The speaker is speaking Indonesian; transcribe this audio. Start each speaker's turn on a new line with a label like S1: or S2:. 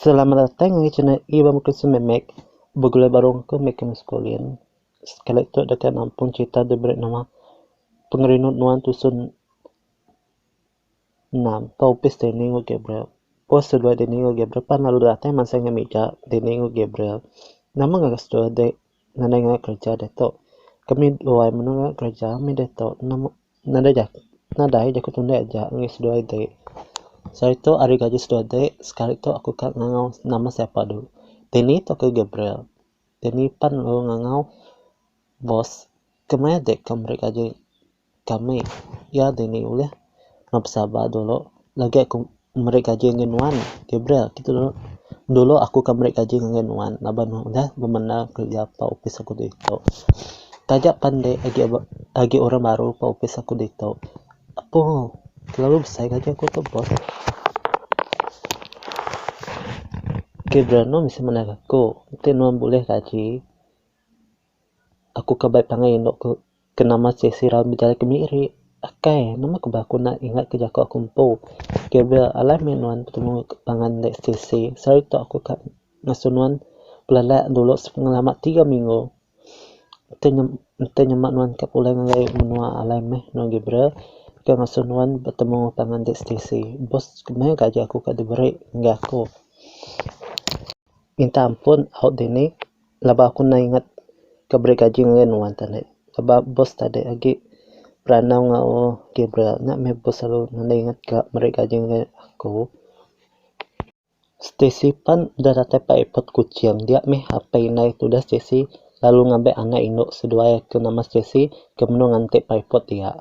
S1: Selamat datang di channel Iban memek begula barong ke mek sekalian. Sekali itu dekat nampung cerita diberi nama Pengerindu Nuan Tusun 6 paupis deningo Gabriel. Pos kedua deningo Gabriel pan lalu datang masanya meja deningo Gabriel. Nama nggak sudah de nanda nggak kerja deto. Kami dua menunggu kerja kami deto. Nama nada jak nada aja aku tunda aja nggak sudah de. Saya itu hari gaji sudah de, sekali itu aku kan ngangau nama siapa dulu. Deni itu ke Gabriel. Deni pan lo ngangau bos. Kemana dek kamu gaji kami? Ya Deni ulah nggak sabar dulu. Lagi aku mereka gaji Nuan Gabriel gitu dulu. Dulu aku ke mereka gaji Nuan. Naban udah bemana kerja apa office aku itu. Tajak pandai agi orang baru apa office aku itu. Apa? Terlalu besar gaji aku tuh bos. Gabriel no bisa menagaku. Itu Nuan boleh gaji. Aku kabai pangai no ke nama sesi ram bicara kemiri. Akai nama kebaku nak ingat kerja aku kumpu. Gabriel alami Nuan bertemu pangan dek sesi. Saya itu aku kan ngasuh Nuan pelalak dulu pengalaman 3 minggu. Itu nyemak Nuan kapulai ngai menua alami no Gabriel. Ke ngasuh Nuan bertemu pangan dek sesi. Bos kemana gaji aku kan diberi enggak aku. Minta ampun out dini laba aku na ingat kabri gaji ngayon Nuan tadi laba bos tadi lagi pranaw nga o Gabriel na may bos alo na ingat ka mari gaji ngayon ako Stacy pan udah datang pa ipot kucing dia may hapay na itu dah Stacy lalu ngambil anak induk sedua ke nama Stacy kemudian nganti pa ipot dia